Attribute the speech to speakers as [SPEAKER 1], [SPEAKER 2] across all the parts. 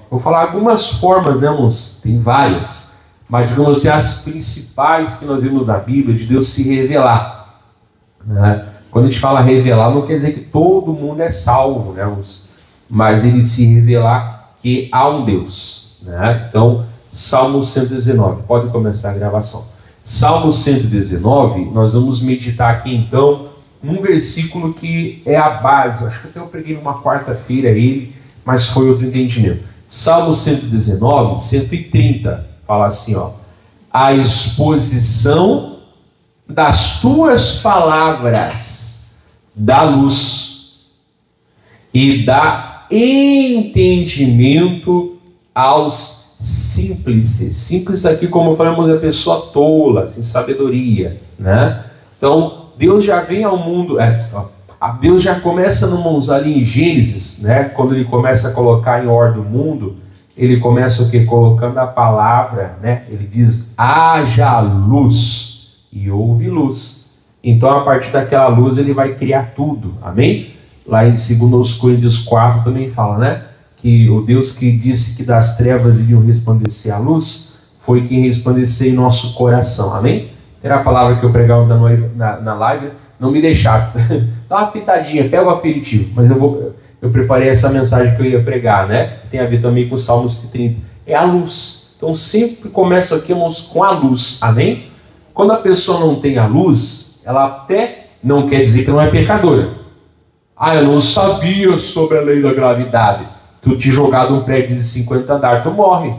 [SPEAKER 1] Vou falar algumas formas, né, irmãos? Tem várias, mas digamos assim, as principais que nós vemos na Bíblia, de Deus se revelar, né? Quando a gente fala revelar, não quer dizer que todo mundo é salvo, né, irmãos? Mas ele se revelar que há um Deus, né? Então, Salmo 119, pode começar a gravação. Salmo 119, nós vamos meditar aqui então num versículo que é a base. Acho que até eu preguei numa quarta-feira ele, mas foi outro entendimento. Salmo 119, 130, fala assim, ó: a exposição das tuas palavras dá luz e dá entendimento aos simples. Simples aqui, como falamos, é a pessoa tola, sem sabedoria, né? Então, Deus já vem ao mundo, Deus já começa ali em Gênesis, né? Quando ele começa a colocar em ordem o mundo, ele começa o quê? Colocando a palavra, né? Ele diz, haja luz, e houve luz. Então, a partir daquela luz, ele vai criar tudo, amém? Lá em 2 Coríntios 4 também fala, né? Que o Deus que disse que das trevas iriam resplandecer a luz, foi quem resplandeceu em nosso coração, amém? Era a palavra que eu pregava na live, não me deixaram. Dá uma pitadinha, pega o aperitivo, mas eu preparei essa mensagem que eu ia pregar, né? Tem a ver também com o Salmo 130. É a luz. Então sempre começa aqui, irmãos, com a luz, amém? Quando a pessoa não tem a luz, ela até não quer dizer que não é pecadora. Ah, eu não sabia sobre a lei da gravidade. Tu te jogar de um prédio de 50 andares, tu morre.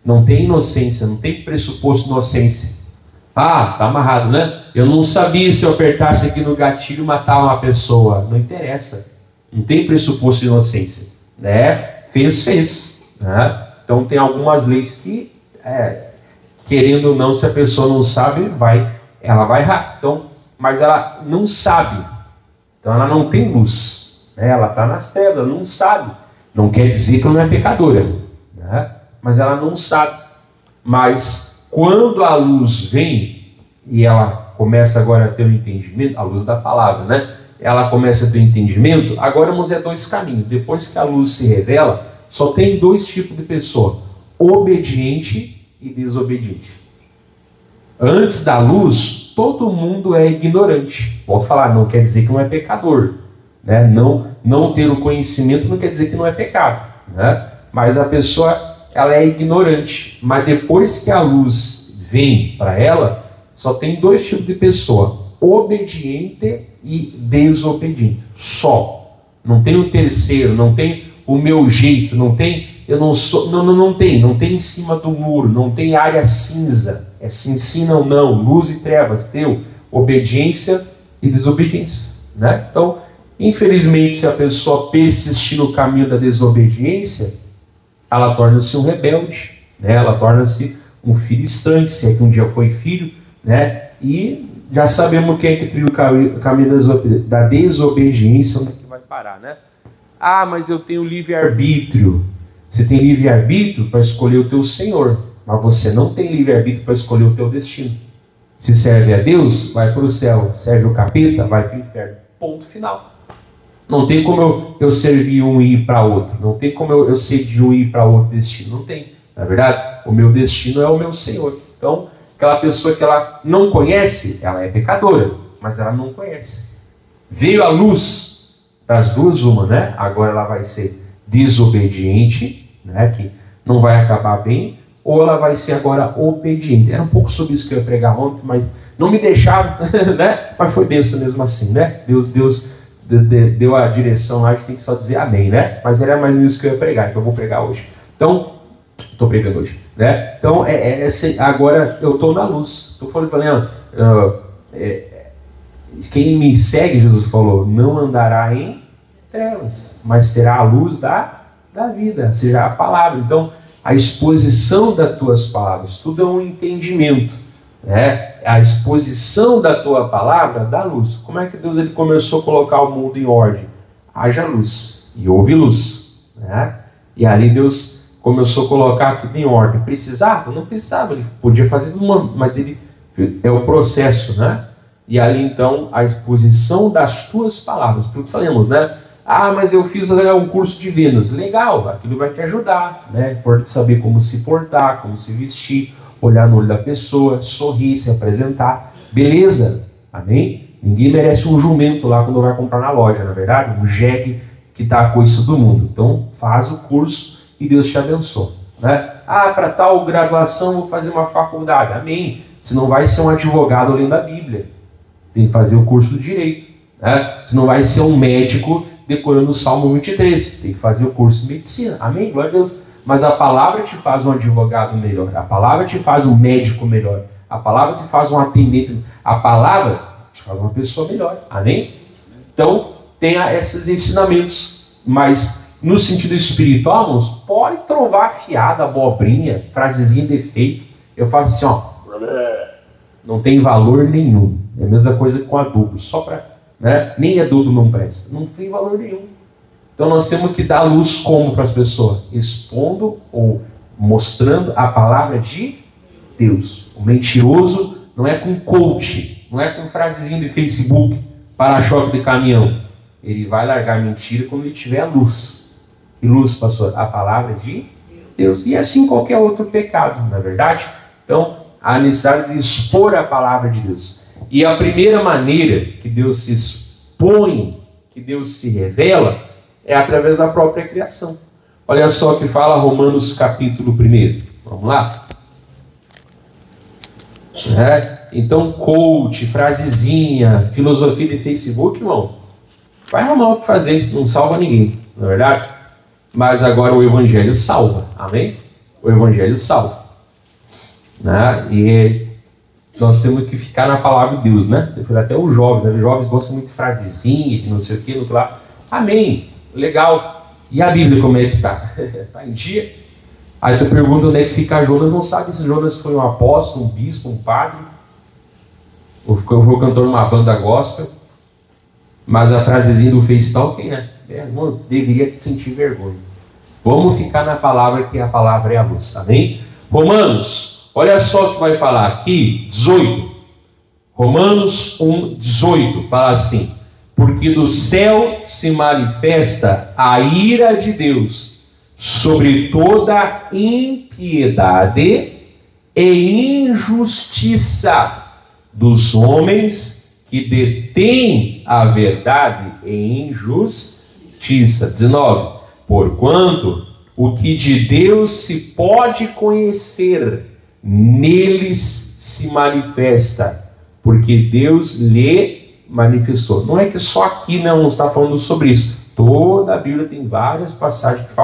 [SPEAKER 1] Não tem inocência, não tem pressuposto de inocência. Ah, tá amarrado, né? Eu não sabia se eu apertasse aqui no gatilho matava uma pessoa. Não interessa. Não tem pressuposto de inocência, né? Fez, né? Então tem algumas leis que, querendo ou não, se a pessoa não sabe, ela vai errar. Então, mas ela não sabe. Então ela não tem luz, né? Ela está nas trevas, ela não sabe. Não quer dizer que ela não é pecadora, né? Mas ela não sabe. Mas quando a luz vem e ela começa agora a ter um entendimento, a luz da palavra, né? Ela começa a ter um entendimento. Agora, irmãos, dois caminhos. Depois que a luz se revela, só tem dois tipos de pessoa: obediente e desobediente. Antes da luz, todo mundo é ignorante. Pode falar, não quer dizer que não é pecador, né? Não ter o conhecimento não quer dizer que não é pecado, né? Mas a pessoa, ela é ignorante. Mas depois que a luz vem para ela, só tem dois tipos de pessoa: obediente e desobediente. Só. Não tem o terceiro, não tem o meu jeito, não tem, eu não sou, não tem em cima do muro, não tem área cinza. É sim ou não, luz e trevas, teu, obediência e desobediência, né? Então, infelizmente, se a pessoa persistir no caminho da desobediência, ela torna-se um rebelde, né? Ela torna-se um filho estranho, se é que um dia foi filho, né? E já sabemos quem é que trilha o caminho da desobediência, onde é que vai parar, né? Ah, mas eu tenho livre-arbítrio. Você tem livre-arbítrio para escolher o teu Senhor, mas você não tem livre-arbítrio para escolher o teu destino. Se serve a Deus, vai para o céu. Serve o capeta, vai para o inferno. Ponto final. Não tem como eu servir um e ir para outro. Não tem como eu ser de um e ir para outro destino. Não tem. Na verdade, o meu destino é o meu Senhor. Então, aquela pessoa que ela não conhece, ela é pecadora, mas ela não conhece. Veio a luz, das duas uma, né? Agora ela vai ser desobediente, né? Que não vai acabar bem, ou ela vai ser agora obediente. Era um pouco sobre isso que eu ia pregar ontem, mas não me deixaram, né? Mas foi bênção mesmo assim, né? Deus deu a direção lá, a gente tem que só dizer amém, né? Mas era mais ou menos isso que eu ia pregar, então eu vou pregar hoje. Então, estou pregando hoje, né? Então, agora eu estou na luz. Estou falando, quem me segue, Jesus falou, não andará em trevas, mas terá a luz da vida, seja a palavra. Então, a exposição das tuas palavras, tudo é um entendimento, né? A exposição da tua palavra dá luz. Como é que Deus ele começou a colocar o mundo em ordem? Haja luz, e houve luz, né? E ali Deus começou a colocar tudo em ordem. Precisava? Não precisava, ele podia fazer mas ele é o processo, né? E ali então a exposição das tuas palavras, porque falamos, né? Ah, mas eu fiz um curso de vendas. Legal, aquilo vai te ajudar, né? Pode saber como se portar, como se vestir, olhar no olho da pessoa, sorrir, se apresentar. Beleza, amém? Ninguém merece um jumento lá quando vai comprar na loja, na verdade? Um jegue que está com isso do mundo. Então, faz o curso e Deus te abençoe, né? Ah, para tal graduação vou fazer uma faculdade. Amém. Você não vai ser um advogado lendo a Bíblia. Tem que fazer o curso do direito, né? Você não vai ser um médico decorando o Salmo 23. Tem que fazer o curso de medicina. Amém? Glória a Deus. Mas a palavra te faz um advogado melhor. A palavra te faz um médico melhor. A palavra te faz um atendente. A palavra te faz uma pessoa melhor. Amém? Então, tenha esses ensinamentos. Mas, no sentido espiritual, irmãos, pode trovar afiada, abobrinha, frasezinha de efeito. Eu faço assim, ó. Não tem valor nenhum. É a mesma coisa com adubo. Só para, né? Nem adubo não presta. Não tem valor nenhum. Então nós temos que dar luz como para as pessoas? Expondo ou mostrando a palavra de Deus. O mentiroso não é com coach, não é com frasezinha de Facebook, para-choque de caminhão. Ele vai largar a mentira quando ele tiver a luz. E luz, pastor? A palavra de Deus. E assim qualquer outro pecado, não é verdade? Então, a necessidade de expor a palavra de Deus. E a primeira maneira que Deus se expõe, que Deus se revela, é através da própria criação. Olha só o que fala Romanos capítulo 1. Vamos lá? Então, coach, frasezinha, filosofia de Facebook, irmão, vai arrumar o que fazer, não salva ninguém, não é verdade? Mas agora o Evangelho salva, amém? O Evangelho salva. Né? E nós temos que ficar na palavra de Deus, né? Até os jovens, né? Os jovens gostam muito de frasezinha, de não sei o que, no que lá. Amém, legal. E a Bíblia como é que está? Está em dia? Aí tu pergunta onde é que fica Jonas, não sabe se Jonas foi um apóstolo, um bispo, um padre, ou foi cantor numa banda gospel, mas a frasezinha do Face está ok, né? Irmão, deveria sentir vergonha. Vamos ficar na palavra, que a palavra é a luz, amém? Romanos, olha só o que vai falar aqui, 18. Romanos 1, 18, fala assim: porque do céu se manifesta a ira de Deus sobre toda impiedade e injustiça dos homens que detêm a verdade em injustiça. 19. Porquanto o que de Deus se pode conhecer, neles se manifesta, porque Deus lhe manifestou. Não é que só aqui não está falando sobre isso. Toda a Bíblia tem várias passagens que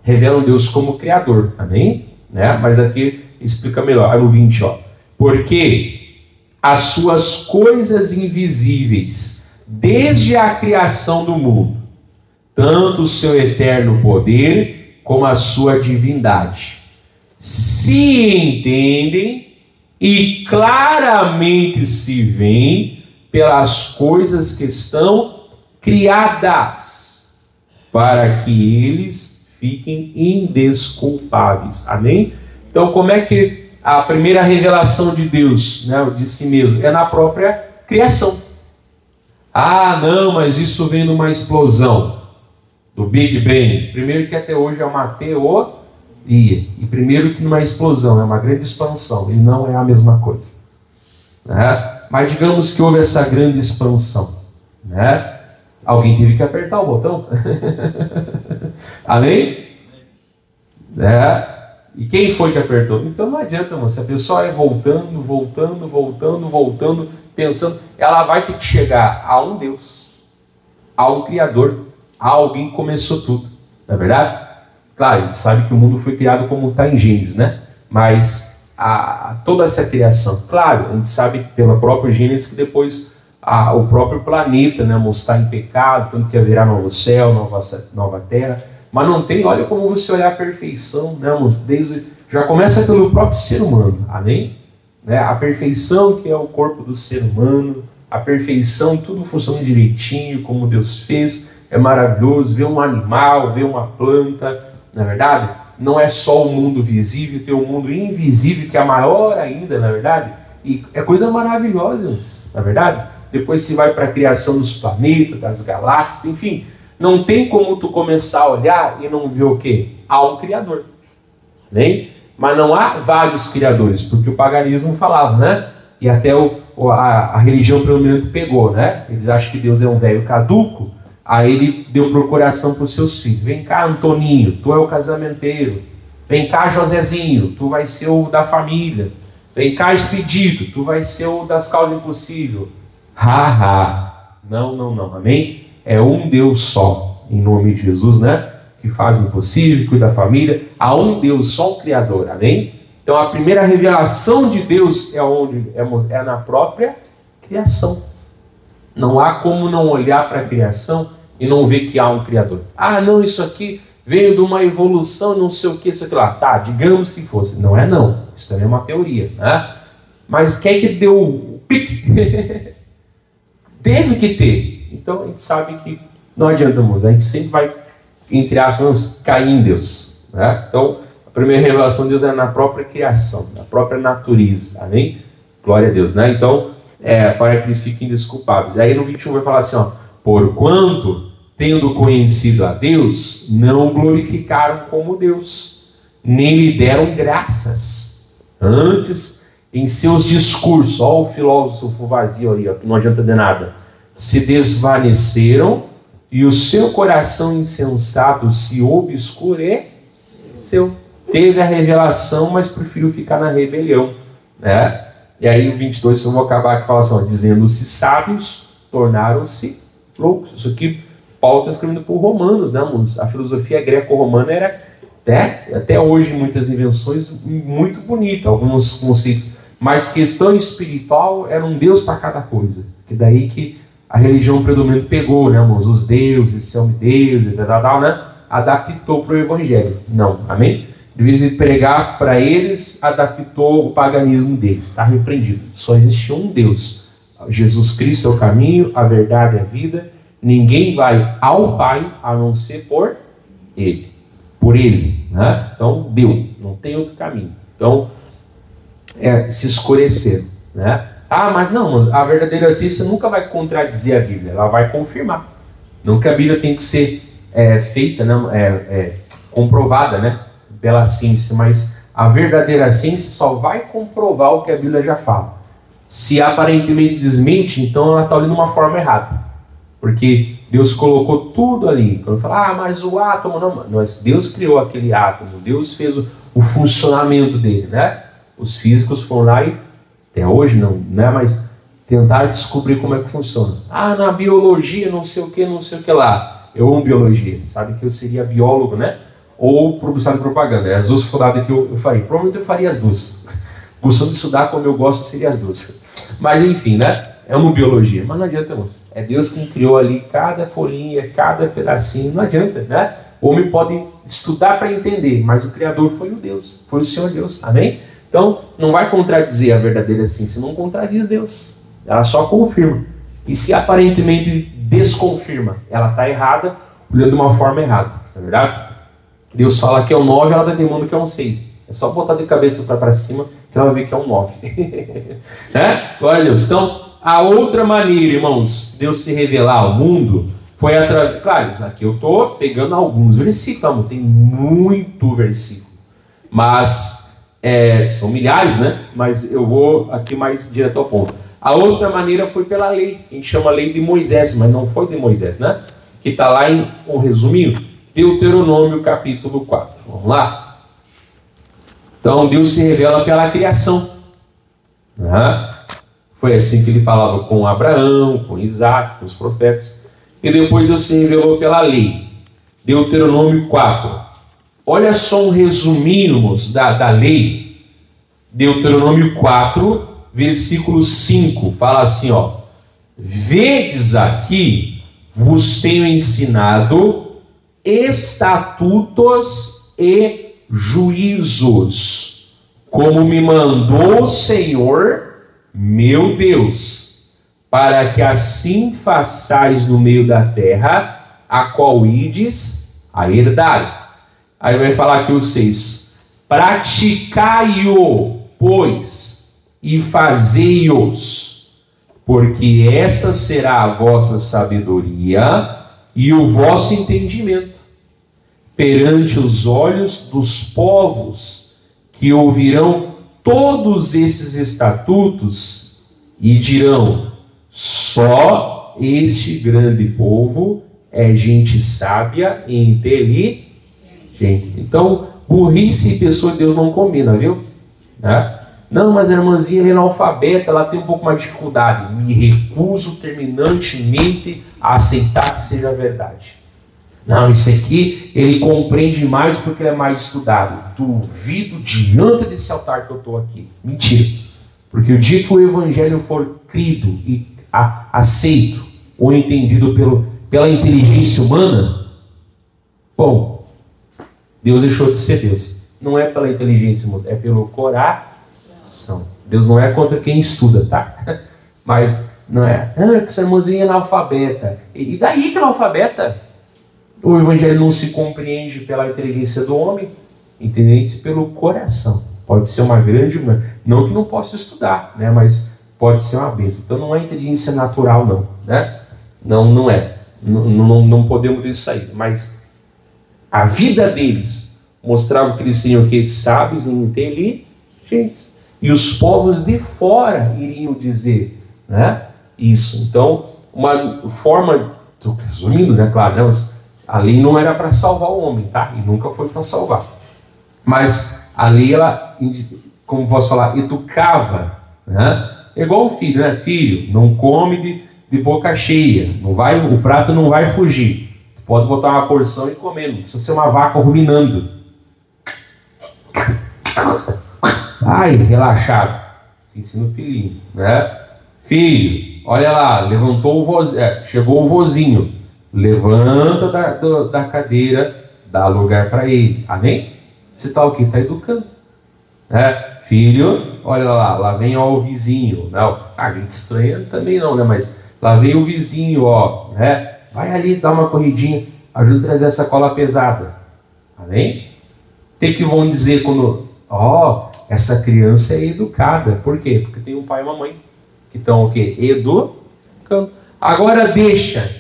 [SPEAKER 1] revelam Deus como Criador. Amém? Né? Mas aqui explica melhor. Aí no 20, ó. Porque as suas coisas invisíveis, desde a criação do mundo, tanto o seu eterno poder como a sua divindade, se entendem e claramente se veem pelas coisas que estão criadas, para que eles fiquem indesculpáveis. Amém? Então, como é que a primeira revelação de Deus, né, de si mesmo, é na própria criação? Ah, não, mas isso vem numa explosão do Big Bang. Primeiro que até hoje é uma teoria, e primeiro que numa explosão, é uma grande expansão, e não é a mesma coisa, né? Mas digamos que houve essa grande expansão, né? Alguém teve que apertar o botão. Amém? E quem foi que apertou? Então não adianta, mano. Se a pessoa é voltando, pensando, ela vai ter que chegar a um Deus, a um Criador, a alguém que começou tudo. Não é verdade? Claro, a gente sabe que o mundo foi criado como está em Gênesis, né? Mas toda essa criação, claro, a gente sabe pela própria Gênesis que depois o próprio planeta, né, está em pecado, tanto que haverá novo céu, nova terra. Mas não tem, olha como você olhar a perfeição, né, já começa pelo próprio ser humano, amém? Né? A perfeição que é o corpo do ser humano, a perfeição, tudo funciona direitinho, como Deus fez, é maravilhoso, ver um animal, ver uma planta, na verdade, não é só o mundo visível, tem o mundo invisível, que é maior ainda, na verdade, e é coisa maravilhosa, na verdade. Depois se vai para a criação dos planetas, das galáxias, enfim, não tem como tu começar a olhar e não ver o quê? Há um Criador. Amém? Mas não há vários criadores, porque o paganismo falava, né? E até a religião predominante pegou, né? Eles acham que Deus é um velho caduco, aí ele deu procuração para os seus filhos. Vem cá, Antoninho, tu é o casamenteiro. Vem cá, Josézinho, tu vai ser o da família. Vem cá, Expedito, tu vai ser o das causas impossíveis. Não, amém? É um Deus só, em nome de Jesus, né? Que faz o impossível, cuida da família. Há um Deus só, um Criador, amém? Então a primeira revelação de Deus é na própria criação. Não há como não olhar para a criação e não ver que há um Criador. Ah, não, isso aqui veio de uma evolução, não sei o que, isso aqui lá. Tá, digamos que fosse. Não é não. Isso também é uma teoria, né? Mas quem é que deu o pique? Teve que ter. Então a gente sabe que não adianta, moço. A gente sempre vai, entre aspas, cair em Deus, né? Então a primeira revelação de Deus é na própria criação, na própria natureza, amém? Glória a Deus, né? Então, para que eles fiquem desculpáveis. Aí no 21 vai falar assim, ó: porquanto, tendo conhecido a Deus, não o glorificaram como Deus, nem lhe deram graças. Antes, em seus discursos, ó o filósofo vazio aí, ó, que não adianta de nada, se desvaneceram e o seu coração insensato se obscureceu. Teve a revelação, mas preferiu ficar na rebelião, né? E aí o 22 eu vou acabar aqui falando assim, ó: dizendo-se sábios, tornaram-se loucos. Isso aqui Paulo está escrevendo para os romanos, né, irmãos? A filosofia greco-romana era até hoje muitas invenções muito bonitas, alguns conceitos, mas questão espiritual era um Deus para cada coisa. Que daí que a religião predominante pegou, né, irmãos? Os deuses, semi-deuses, né? Adaptou para o evangelho. Não, amém? De vez em pregar para eles, adaptou o paganismo deles. Está repreendido. Só existe um Deus. Jesus Cristo é o caminho, a verdade e a vida. Ninguém vai ao Pai a não ser por Ele. Por Ele, né? Então, deu. Não tem outro caminho. Então, se escureceram, né? Ah, mas não, a verdadeira ciência nunca vai contradizer a Bíblia. Ela vai confirmar. Não que a Bíblia tem que ser feita, né? Comprovada, né? Pela ciência, mas a verdadeira ciência só vai comprovar o que a Bíblia já fala. Se aparentemente desmente, então ela está olhando de uma forma errada, porque Deus colocou tudo ali. Quando fala, mas o átomo não, mas Deus criou aquele átomo, Deus fez o funcionamento dele, né? Os físicos foram lá e até hoje não, né? Mas tentaram descobrir como é que funciona. Na biologia, não sei o que lá. Eu amo biologia, sabe que eu seria biólogo, né? Ou publicidade e propaganda. As duas faculdades que eu faria. Provavelmente eu faria as duas. Gostando de estudar como eu gosto, seria as duas. Mas enfim, né? É uma biologia. Mas não adianta, moço. É Deus quem criou ali cada folhinha, cada pedacinho. Não adianta, né? O homem pode estudar para entender, mas o Criador foi o Deus. Foi o Senhor Deus. Amém? Então, não vai contradizer a verdadeira ciência. Não contradiz Deus. Ela só confirma. E se aparentemente desconfirma, ela está errada, olhando de uma forma errada. Não é verdade? Deus fala que é um 9, ela está teimando que é um 6. É só botar de cabeça para cima que ela vai ver que é um 9. Glória a Deus. Então, a outra maneira, irmãos, Deus se revelar ao mundo foi através... Claro, aqui eu estou pegando alguns versículos, tem muito versículo. Mas, são milhares, né? Mas eu vou aqui mais direto ao ponto. A outra maneira foi pela lei. A gente chama a lei de Moisés, mas não foi de Moisés, né? Que está lá em um resuminho. Deuteronômio capítulo 4. Vamos lá? Então Deus se revela pela criação. Foi assim que ele falava com Abraão, com Isaac, com os profetas. E depois Deus se revelou pela lei. Deuteronômio 4. Olha só um resuminho da lei. Deuteronômio 4, versículo 5. Fala assim, ó: vedes aqui, vos tenho ensinado estatutos e juízos, como me mandou o Senhor, meu Deus, para que assim façais no meio da terra, a qual ides a herdar. Aí vai falar aqui os 6. Praticai-o, pois, e fazei-os, porque essa será a vossa sabedoria e o vosso entendimento perante os olhos dos povos, que ouvirão todos esses estatutos e dirão: só este grande povo é gente sábia e inteligente. Então, burrice e pessoa de Deus não combina, viu? Não, mas a irmãzinha é analfabeta, ela tem um pouco mais de dificuldade. Me recuso terminantemente a aceitar que seja verdade. Não, isso aqui ele compreende mais porque ele é mais estudado. Duvido diante desse altar que eu estou aqui. Mentira. Porque o dia que o evangelho for crido e aceito ou entendido pela inteligência humana, bom, Deus deixou de ser Deus. Não é pela inteligência humana, é pelo coração. Deus não é contra quem estuda, tá? Mas não é. Que essa irmãzinha é analfabeta. E daí que é analfabeta? O evangelho não se compreende pela inteligência do homem, entende? Pelo coração. Pode ser uma grande, não que não possa estudar, né? Mas pode ser uma bênção. Então não é inteligência natural, não, né? Não é. Não podemos ter isso aí. Mas a vida deles mostrava que eles seriam o quê? Sábios e inteligentes. E os povos de fora iriam dizer, né? Isso. Então, uma forma, resumindo, né? Claro, né? A lei não era para salvar o homem, tá? E nunca foi para salvar. Mas a lei, ela, como posso falar, educava, né? É igual o filho, né? Filho, não come de boca cheia. O prato não vai fugir. Tu pode botar uma porção e comer. Não precisa ser uma vaca ruminando. Ai, relaxado. Se ensina o filhinho, né? Filho, olha lá, levantou o vozinho, chegou o vozinho. Levanta da cadeira, dá lugar para ele. Amém? Você está o quê? Está educando. Filho, olha lá vem o vizinho. Não, a gente estranha também não, né? Mas lá vem o vizinho, ó. Vai ali dar uma corridinha, ajuda a trazer essa cola pesada. Amém? Tem que vão dizer quando, essa criança é educada. Por quê? Porque tem um pai e uma mãe que estão o quê? Educando. Agora deixa.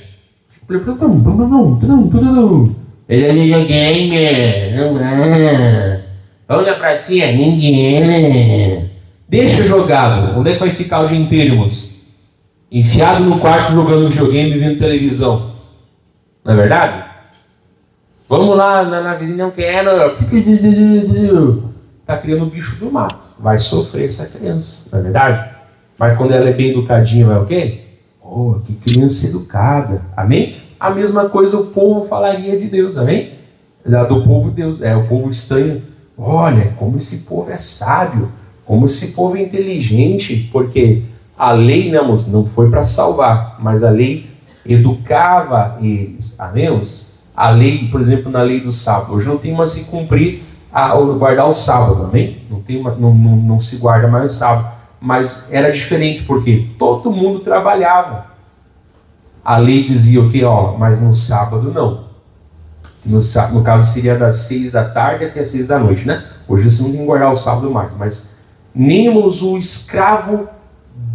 [SPEAKER 1] Ele é gamer, não é. Vamos na pracinha, ninguém. Deixa jogado. Onde é que vai ficar o dia inteiro, irmãos? Enfiado no quarto jogando videogame e vendo televisão. Não é verdade? Vamos lá na vizinha, não quero. Está criando o bicho do mato. Vai sofrer essa criança, não é verdade? Mas quando ela é bem educadinha, vai o quê? Que criança educada. Amém? A mesma coisa o povo falaria de Deus. Amém? Do povo de Deus. O povo estranho. Olha, como esse povo é sábio. Como esse povo é inteligente. Porque a lei, né, moço, não foi para salvar. Mas a lei educava eles. Amém? A lei, por exemplo, na lei do sábado. Hoje não tem mais se cumprir, guardar o sábado. Amém? Não se guarda mais o sábado. Mas era diferente, porque todo mundo trabalhava. A lei dizia o quê? Mas no sábado não. No caso seria das 6 da tarde até as 6 da noite, né? Hoje você não tem que guardar o sábado mais. Mas nem o escravo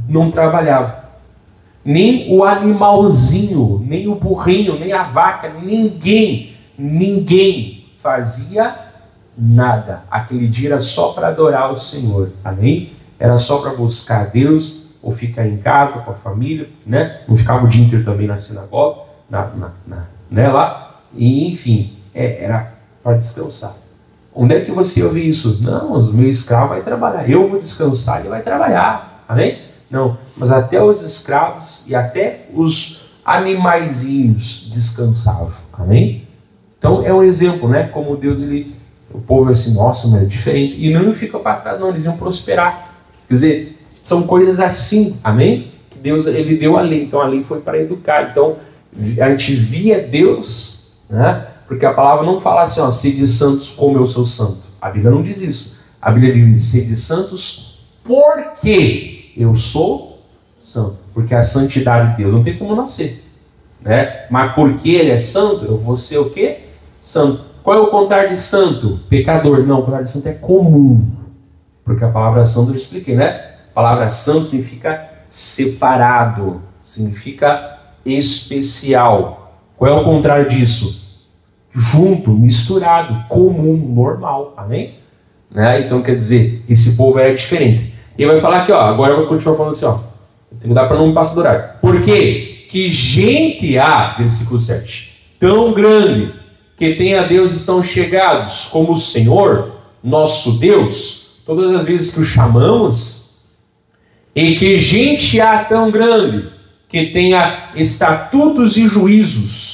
[SPEAKER 1] não trabalhava. Nem o animalzinho, nem o burrinho, nem a vaca, ninguém fazia nada. Aquele dia era só para adorar o Senhor. Amém? Era só para buscar Deus, ou ficar em casa com a família, né? Não ficava o dia inteiro também na sinagoga, né, lá. E, enfim, era para descansar. Onde é que você ouve isso? Não, o meu escravo vai trabalhar. Eu vou descansar, ele vai trabalhar. Amém? Não, mas até os escravos e até os animaizinhos descansavam. Amém? Então é um exemplo, né? Como Deus, o povo é assim, nossa, mas é diferente. E não fica para trás, não, eles iam prosperar. Quer dizer, são coisas assim, amém? Que Deus, ele deu a lei, então a lei foi para educar. Então a gente via Deus, né? Porque a palavra não fala assim, sede santos como eu sou santo. A Bíblia não diz isso. A Bíblia diz, sede santos porque eu sou santo. Porque a santidade de Deus não tem como nascer, né? Mas porque ele é santo, eu vou ser o quê? Santo. Qual é o contrário de santo? Pecador. Não, o contrário de santo é comum. Porque a palavra santo eu expliquei, né? A palavra santo significa separado, significa especial. Qual é o contrário disso? Junto, misturado, comum, normal. Amém? Né? Então, quer dizer, esse povo era diferente. E ele vai falar aqui, ó, agora eu vou continuar falando assim, ó. Tem que dar para não me passar do horário. Por quê? Que gente há, versículo 7, tão grande, que tem a Deus estão chegados, como o Senhor, nosso Deus, todas as vezes que o chamamos, e que gente há tão grande, que tenha estatutos e juízos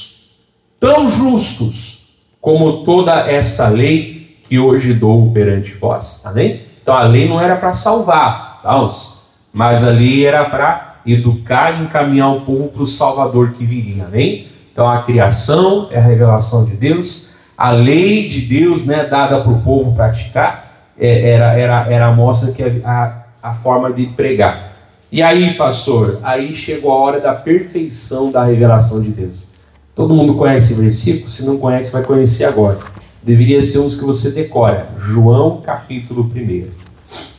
[SPEAKER 1] tão justos, como toda essa lei que hoje dou perante vós. Amém? Então a lei não era para salvar, mas a lei era para educar e encaminhar o povo para o Salvador que viria. Amém? Então a criação é a revelação de Deus, a lei de Deus, né, dada para o povo praticar, era a mostra que a forma de pregar. E aí, pastor, aí chegou a hora da perfeição da revelação de Deus. Todo mundo conhece esse versículo? Se não conhece, vai conhecer agora. Deveria ser uns que você decora. João capítulo 1.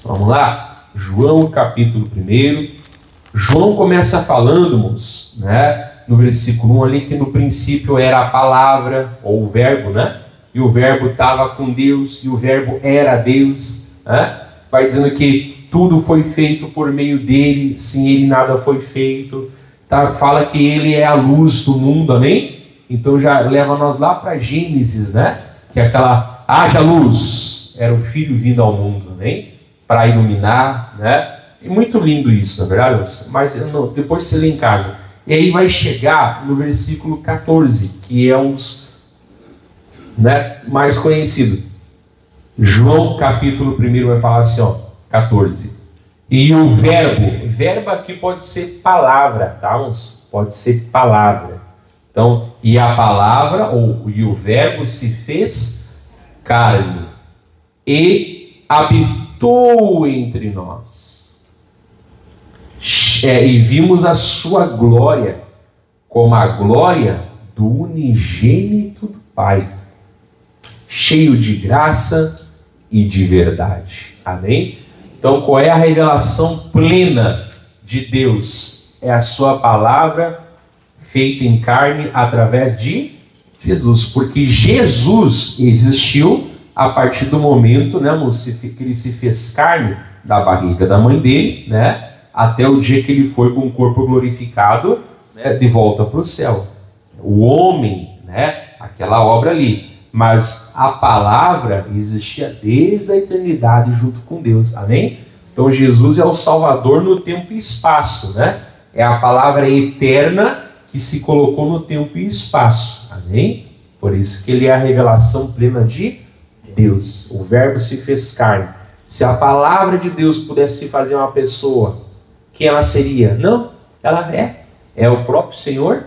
[SPEAKER 1] Vamos lá? João capítulo 1. João começa falando, irmãos, né, no versículo 1 ali, que no princípio era a palavra, ou o verbo, né? E o verbo estava com Deus, e o verbo era Deus, né? Vai dizendo que tudo foi feito por meio dele, sem ele nada foi feito. Tá? Fala que ele é a luz do mundo, amém? Então já leva nós lá para Gênesis, né? Que é aquela, haja luz, era o Filho vindo ao mundo, amém? Para iluminar, né? É muito lindo isso, na verdade, mas depois você lê em casa. E aí vai chegar no versículo 14, que é uns, né, mais conhecido. João capítulo 1 vai falar assim, ó, 14. E o verbo aqui pode ser palavra, tá? Pode ser palavra. Então, e a palavra, e o verbo se fez carne e habitou entre nós. E vimos a sua glória, como a glória do unigênito do Pai, cheio de graça e de verdade. Amém? Então, qual é a revelação plena de Deus? É a sua palavra feita em carne através de Jesus. Porque Jesus existiu a partir do momento, né, que ele se fez carne da barriga da mãe dele, né, até o dia que ele foi com o corpo glorificado, né, de volta para o céu. O homem, né, aquela obra ali. Mas a palavra existia desde a eternidade junto com Deus. Amém? Então Jesus é o Salvador no tempo e espaço, né? É a palavra eterna que se colocou no tempo e espaço. Amém? Por isso que ele é a revelação plena de Deus. O verbo se fez carne. Se a palavra de Deus pudesse fazer uma pessoa, quem ela seria? Não, ela é o próprio Senhor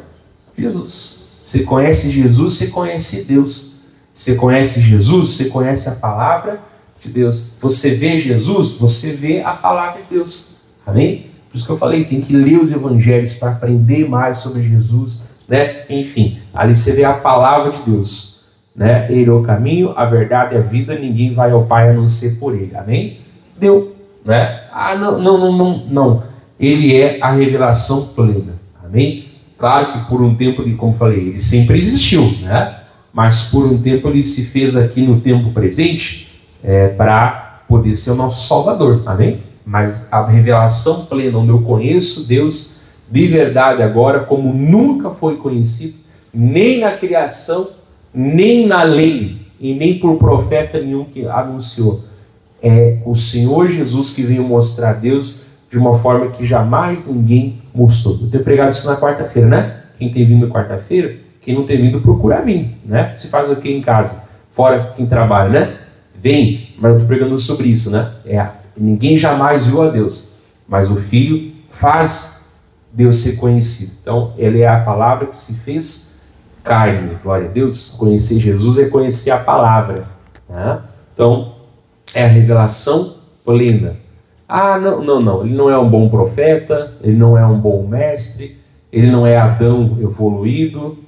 [SPEAKER 1] Jesus. Você conhece Jesus, você conhece Deus. Você conhece Jesus, você conhece a palavra de Deus. Você vê Jesus, você vê a palavra de Deus. Amém? Por isso que eu falei, tem que ler os evangelhos para aprender mais sobre Jesus, né? Enfim, ali você vê a palavra de Deus, né? Ele é o caminho, a verdade e a vida, ninguém vai ao Pai a não ser por ele. Amém? Deu, né? Ah, não. Ele é a revelação plena. Amém? Claro que por um tempo, como falei, ele sempre existiu, né? Mas por um tempo ele se fez aqui no tempo presente para poder ser o nosso Salvador, amém? Mas a revelação plena, onde eu conheço Deus de verdade agora, como nunca foi conhecido, nem na criação, nem na lei, e nem por profeta nenhum que anunciou. É o Senhor Jesus que veio mostrar Deus de uma forma que jamais ninguém mostrou. Eu tenho pregado isso na quarta-feira, né? Quem tem vindo quarta-feira, quem não tem vindo, procura vir, né? Se faz o que em casa? Fora quem trabalha, né? Vem, mas eu estou pregando sobre isso, né? Ninguém jamais viu a Deus, mas o Filho faz Deus ser conhecido. Então, ele é a palavra que se fez carne. Glória a Deus. Conhecer Jesus é conhecer a palavra, né? Então, é a revelação plena. Ah, não. Ele não é um bom profeta, ele não é um bom mestre, ele não é Adão evoluído,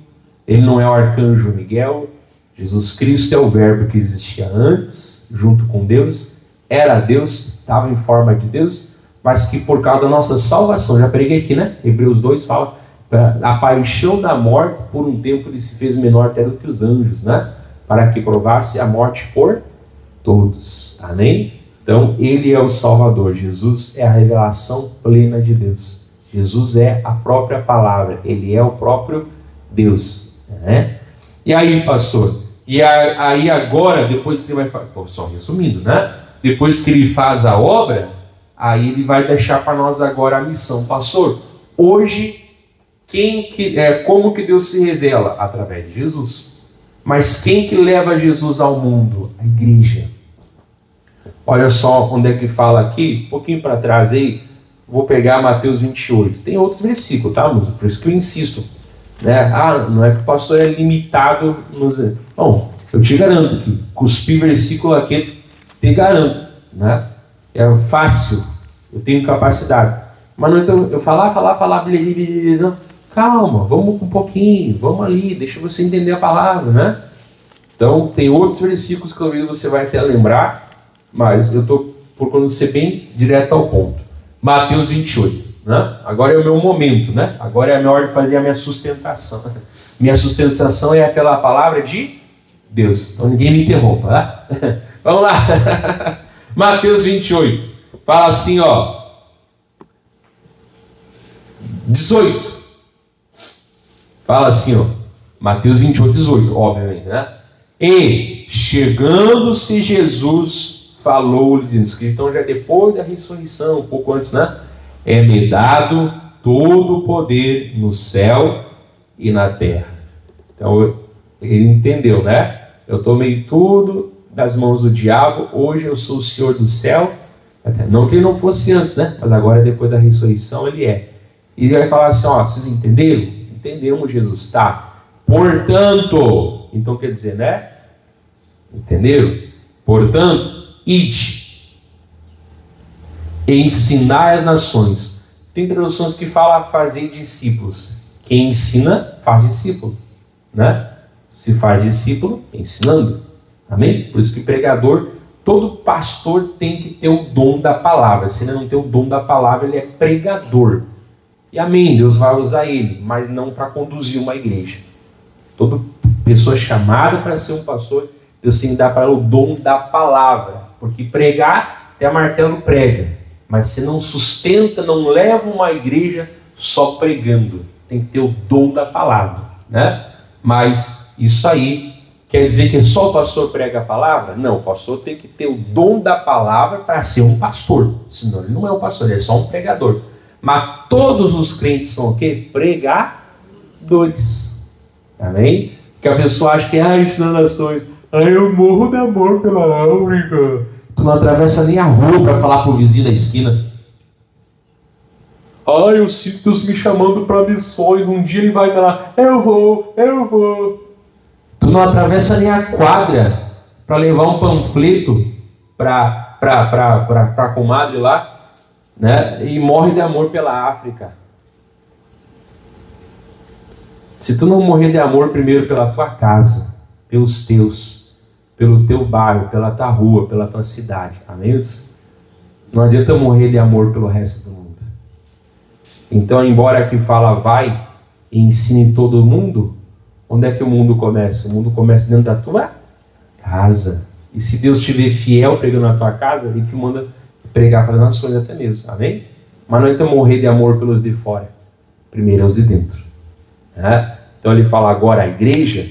[SPEAKER 1] ele não é o arcanjo Miguel. Jesus Cristo é o verbo que existia antes, junto com Deus, era Deus, estava em forma de Deus, mas que por causa da nossa salvação, já preguei aqui, né? Hebreus 2 fala a paixão da morte, por um tempo ele se fez menor até do que os anjos, né? Para que provasse a morte por todos. Amém? Então, ele é o Salvador. Jesus é a revelação plena de Deus. Jesus é a própria palavra. Ele é o próprio Deus. Né? E aí, pastor? E aí agora, depois que ele vai fazer... Só resumindo, né? Depois que ele faz a obra, aí ele vai deixar para nós agora a missão. Pastor, hoje, como que Deus se revela? Através de Jesus. Mas quem que leva Jesus ao mundo? A igreja. Olha só onde é que fala aqui, um pouquinho para trás aí, vou pegar Mateus 28. Tem outros versículos, tá, moço? Por isso que eu insisto. Né? Não é que o pastor é limitado nos... Bom, eu te garanto que cuspir versículo aqui, te garanto. Né? É fácil, eu tenho capacidade. Mas não, então, eu falar, calma, vamos um pouquinho, vamos ali, deixa você entender a palavra, né? Então, tem outros versículos que talvez você vai até lembrar, mas eu estou procurando ser bem direto ao ponto. Mateus 28, né? Agora é o meu momento, né? Agora é a minha hora de fazer a minha sustentação. Minha sustentação é aquela palavra de Deus. Então ninguém me interrompa, tá? Vamos lá. Mateus 28. Fala assim, ó. 18. Fala assim, ó. Mateus 28, 18, obviamente, né? E, chegando-se Jesus, falou-lhe, dizendo, então já depois da ressurreição, um pouco antes, né? É-me dado todo o poder no céu e na terra. Então, ele entendeu, né? Eu tomei tudo das mãos do diabo, hoje eu sou o Senhor do céu. Não que ele não fosse antes, né? Mas agora, depois da ressurreição, ele é. E ele vai falar assim, ó, vocês entenderam? Entendemos, Jesus, tá? Portanto, então quer dizer, né? Entenderam? Portanto, ide, ensinai as nações. Tem traduções que falam fazer discípulos. Quem ensina, faz discípulo, né? Se faz discípulo, ensinando. Amém? Por isso que pregador, todo pastor tem que ter o dom da palavra. Se ele não tem o dom da palavra, ele é pregador. E amém, Deus vai usar ele, mas não para conduzir uma igreja. Toda pessoa chamada para ser um pastor, Deus tem que dar para ela o dom da palavra. Porque pregar, até martelo prega. Mas se não sustenta, não leva uma igreja só pregando. Tem que ter o dom da palavra, né? Mas isso aí quer dizer que só o pastor prega a palavra? Não, o pastor tem que ter o dom da palavra para ser um pastor. Senão ele não é um pastor, ele é só um pregador. Mas todos os crentes são o quê? Pregadores. Amém? Que a pessoa acha que, ensinando nações, eu morro de amor pela África. Tu não atravessa nem a rua para falar pro vizinho da esquina. Eu sinto Deus me chamando para missões. Um dia ele vai falar, eu vou. Tu não atravessa nem a quadra para levar um panfleto para comadre lá, né? E morre de amor pela África. Se tu não morrer de amor primeiro pela tua casa, pelos teus, pelo teu bairro, pela tua rua, pela tua cidade, amém? Não adianta morrer de amor pelo resto do mundo. Então, embora aqui fala vai e ensine todo mundo, onde é que o mundo começa? O mundo começa dentro da tua casa. E se Deus te vê fiel pregando na tua casa, Ele te manda pregar para as nações até mesmo, amém? Mas não adianta morrer de amor pelos de fora, primeiro é os de dentro. Né? Então ele fala agora, a igreja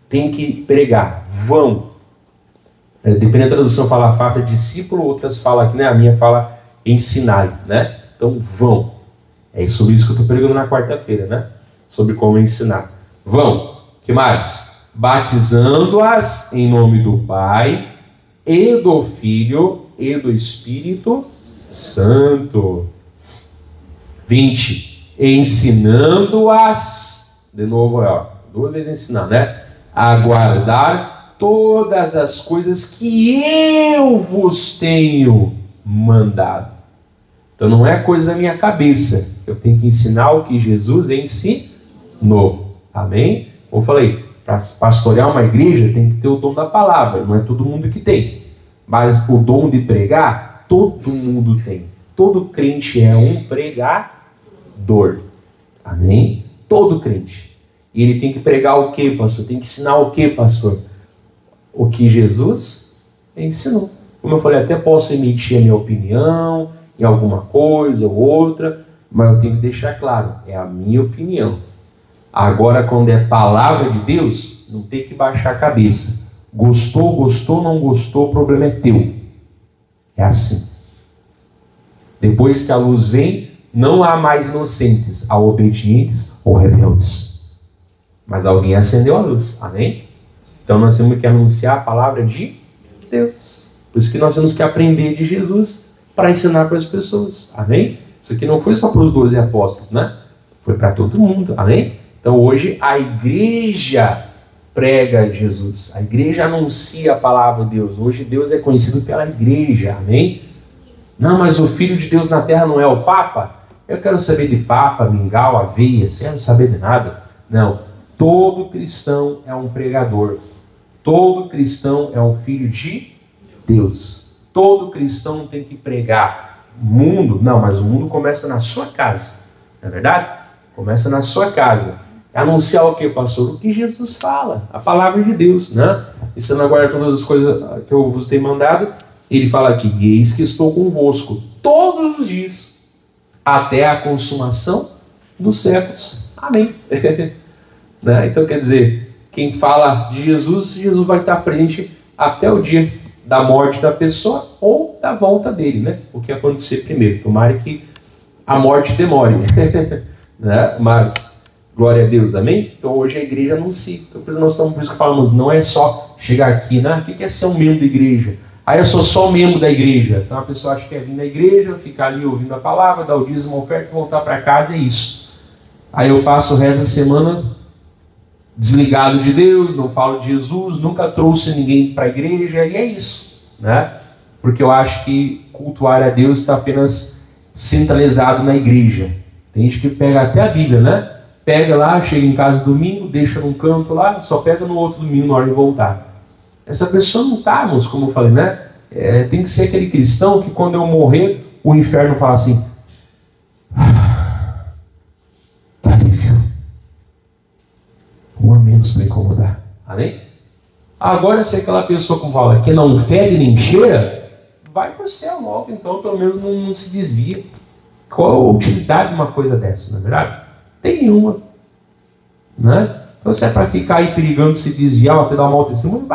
[SPEAKER 1] tem que pregar, vão. Dependendo da tradução, fala faça discípulo, outras falam aqui, né? A minha fala ensinar, né? Então vão. É sobre isso que eu estou pregando na quarta-feira, né? Sobre como ensinar. Vão. Que mais? Batizando-as em nome do Pai e do Filho e do Espírito Santo. 20. Ensinando-as, de novo, duas vezes ensinar, né? A guardar todas as coisas que eu vos tenho mandado. Então não é coisa da minha cabeça. Eu tenho que ensinar o que Jesus ensinou. Amém? Como eu falei, para pastorear uma igreja tem que ter o dom da palavra. Não é todo mundo que tem. Mas o dom de pregar, todo mundo tem. Todo crente é um pregador. Amém? Todo crente. E ele tem que pregar o quê, pastor? Tem que ensinar o quê, pastor? O que Jesus ensinou. Como eu falei, até posso emitir a minha opinião em alguma coisa ou outra, mas eu tenho que deixar claro, é a minha opinião. Agora, quando é palavra de Deus, não tem que baixar a cabeça. Gostou, gostou, não gostou, o problema é teu. É assim. Depois que a luz vem, não há mais inocentes, há obedientes ou rebeldes. Mas alguém acendeu a luz, amém? Então nós temos que anunciar a palavra de Deus. Por isso que nós temos que aprender de Jesus para ensinar para as pessoas, amém? Isso aqui não foi só para os 12 apóstolos, né? Foi para todo mundo, amém? Então hoje a igreja prega Jesus, a igreja anuncia a palavra de Deus. Hoje Deus é conhecido pela igreja, amém? Não, mas o Filho de Deus na terra não é o Papa? Eu quero saber de Papa, mingau, aveia, você não saber de nada. Não, todo cristão é um pregador. Todo cristão é um filho de Deus. Todo cristão tem que pregar. O mundo, não, mas o mundo começa na sua casa. Não é verdade? Começa na sua casa. Anunciar o que, pastor? O que Jesus fala. A palavra de Deus, né? E se não aguarda todas as coisas que eu vos tenho mandado, ele fala aqui, eis que estou convosco todos os dias, até a consumação dos séculos. Amém. Né? Então quer dizer, quem fala de Jesus, Jesus vai estar presente até o dia da morte da pessoa ou da volta dele, né? O que acontecer primeiro. Tomara que a morte demore. Né? Mas, glória a Deus, amém? Então hoje a igreja anuncia. Então por isso que falamos, não é só chegar aqui, né? O que é ser um membro da igreja? Aí eu sou só membro da igreja. Então a pessoa acha que quer vir na igreja, ficar ali ouvindo a palavra, dar o dízimo, uma oferta, voltar para casa, é isso. Aí eu passo o resto da semana desligado de Deus, não falo de Jesus, nunca trouxe ninguém para a igreja, e é isso, né? Porque eu acho que cultuar a Deus está apenas centralizado na igreja. Tem gente que pega até a Bíblia, né? Pega lá, chega em casa domingo, deixa num canto lá, só pega no outro domingo na hora de voltar. Essa pessoa não está, irmãos, como eu falei, né? Tem que ser aquele cristão que quando eu morrer, o inferno fala assim, tá alívio. Um a menos para incomodar. Amém? Agora, se aquela pessoa, como fala, que não fede nem cheira, vai para o céu logo, então pelo menos não se desvia. Qual a utilidade de uma coisa dessa, não é verdade? Tem nenhuma. Né? Então se é para ficar aí perigando se desviar, até dar um mau testemunho,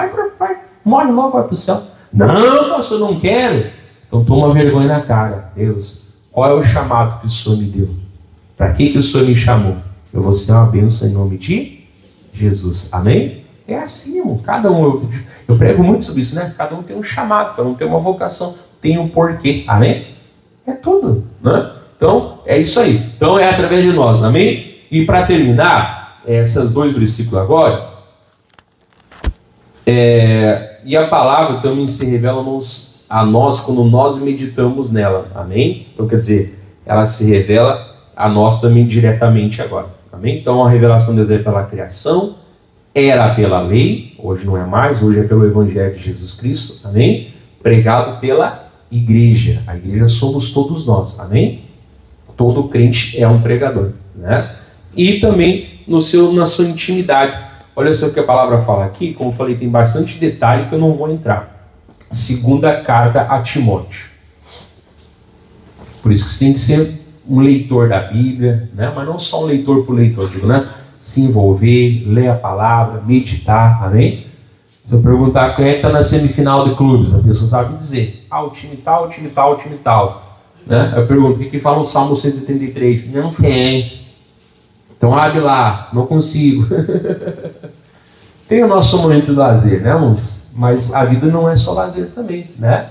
[SPEAKER 1] morre logo, vai para o céu. Não, pastor, não quero. Então toma vergonha na cara. Deus, qual é o chamado que o Senhor me deu? Para que o Senhor me chamou? Eu vou ser uma bênção em nome de Jesus. Amém? É assim, irmão. Cada um, eu prego muito sobre isso, né? Cada um tem um chamado, cada um tem uma vocação, tem um porquê. Amém? É tudo, né? Então, é isso aí. Então, é através de nós. Amém? E para terminar, esses 2 versículos agora, e a palavra também se revela a nós quando nós meditamos nela. Amém? Então, quer dizer, ela se revela a nós também diretamente agora. Amém? Então a revelação de Deus é pela criação, era pela lei, hoje não é mais, hoje é pelo Evangelho de Jesus Cristo, amém? Pregado pela igreja. A igreja somos todos nós, amém? Todo crente é um pregador, né? E também na sua intimidade. Olha só o que a palavra fala aqui, como eu falei, tem bastante detalhe que eu não vou entrar. Segunda carta a Timóteo. Por isso que você tem que ser um leitor da Bíblia, né? Mas não só um leitor por leitor, digo, né? Se envolver, ler a palavra, meditar, amém? Se eu perguntar quem é que está na semifinal de clubes, a pessoa sabe dizer, o time tal, o time tal, o time tal, né? Eu pergunto, o que fala o Salmo 133? Não sei. Então abre lá, não consigo. Tem o nosso momento de lazer, né, irmãos? Mas a vida não é só lazer também, né?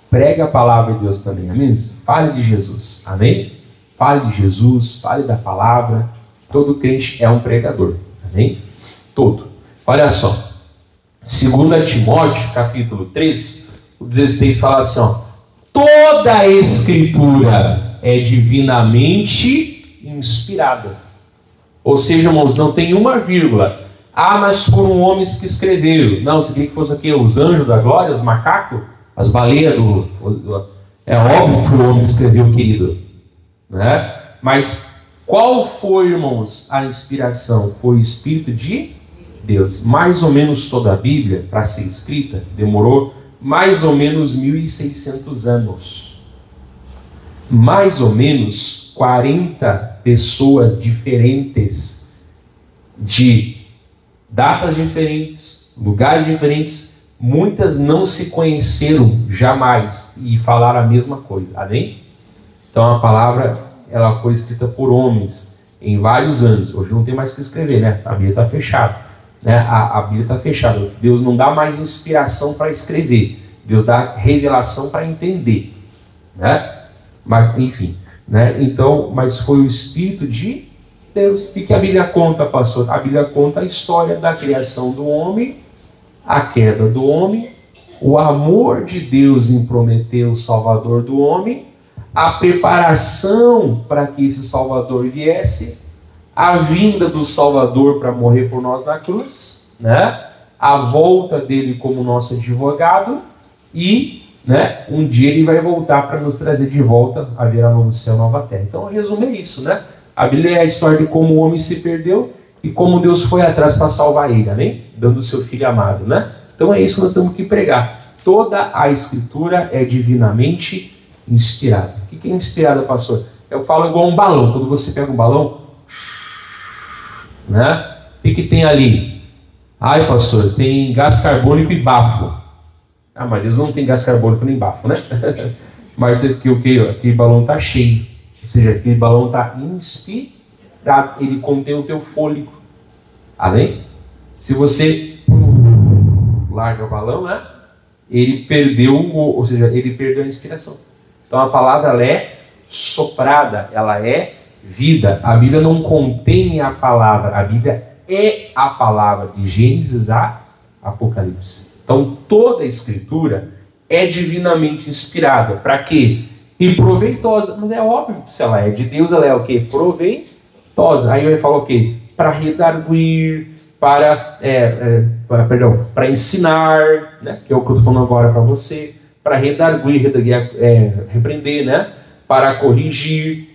[SPEAKER 1] Prega a palavra de Deus também, amém? Fale de Jesus, amém? Fale de Jesus, fale da palavra. Todo crente é um pregador, amém? Todo. Olha só, 2 Timóteo, capítulo 3, o 16 fala assim, ó, toda a escritura é divinamente inspirada. Ou seja, irmãos, não tem uma vírgula. Mas foram homens que escreveram. Não, se queria que fosse aqui os anjos da glória, os macacos, as baleias é óbvio que o homem escreveu, querido, né? Mas Qual foi, irmãos, a inspiração? Foi o Espírito de Deus. Mais ou menos toda a Bíblia, para ser escrita, demorou mais ou menos 1.600 anos. Mais ou menos 40 pessoas diferentes, de datas diferentes, lugares diferentes, muitas não se conheceram jamais e falaram a mesma coisa. Amém? Então a palavra, ela foi escrita por homens em vários anos. Hoje não tem mais o que escrever, né? A Bíblia está fechada. Né? A Bíblia está fechada. Deus não dá mais inspiração para escrever. Deus dá revelação para entender. Né? Mas, enfim. Né? Então, mas foi o Espírito de Deus. O que a Bíblia conta, pastor? A Bíblia conta a história da criação do homem, a queda do homem, o amor de Deus em prometer o Salvador do homem, a preparação para que esse Salvador viesse, a vinda do Salvador para morrer por nós na cruz, né? A volta dele como nosso advogado e, né, um dia ele vai voltar para nos trazer de volta a ver a novo céu, nova terra. Então, o resumo é isso, né? A Bíblia é a história de como o homem se perdeu e como Deus foi atrás para salvar ele, amém? Dando o seu filho amado, né? Então é isso que nós temos que pregar. Toda a Escritura é divinamente inspirada. O que é inspirada, pastor? Eu falo igual um balão. Quando você pega um balão, né? O que tem ali? Ai, pastor, tem gás carbônico e bafo. Ah, mas Deus não tem gás carbônico nem bafo, né? Mas aquele balão está cheio. Ou seja, aquele balão está inspirado. Ele contém o teu fôlego. Amém? Se você larga o balão, né? Ele perdeu a inspiração. Então a palavra, ela é soprada, ela é vida. A Bíblia não contém a palavra, a Bíblia é a palavra, de Gênesis a Apocalipse. Então toda a Escritura é divinamente inspirada. Para quê? E proveitosa. Mas é óbvio que se ela é de Deus, ela é o quê? Proveitosa. Aí ele fala o quê? Para redarguir, para ensinar, né? Que é o que eu estou falando agora para você. Para redarguir, repreender, né? Para corrigir,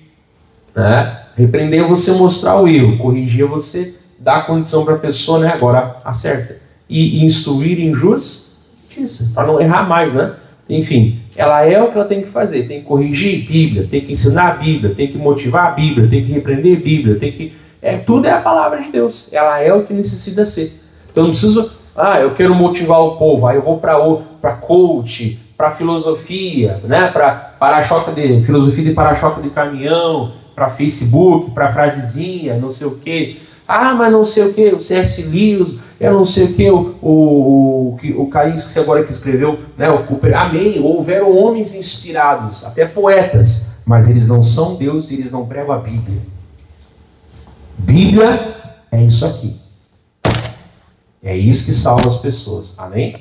[SPEAKER 1] né? Repreender é você mostrar o erro, corrigir é você dar a condição para a pessoa, né? Agora acerta. E instruir em justiça, para não errar mais, né? Enfim, ela é o que ela tem que fazer, tem que corrigir Bíblia, tem que ensinar a Bíblia, tem que motivar a Bíblia, tem que repreender a Bíblia, tem que... tudo é a palavra de Deus, ela é o que necessita ser. Então não preciso, eu quero motivar o povo, aí eu vou para coach, para filosofia, né? Para filosofia de para-choque de caminhão, para Facebook, para frasezinha, não sei o quê. Mas não sei o que, o C.S. Lewis, eu não sei o que, o Caís que agora que escreveu, né, amém, houveram homens inspirados, até poetas, mas eles não são Deus e eles não pregam a Bíblia. Bíblia é isso aqui. É isso que salva as pessoas, amém?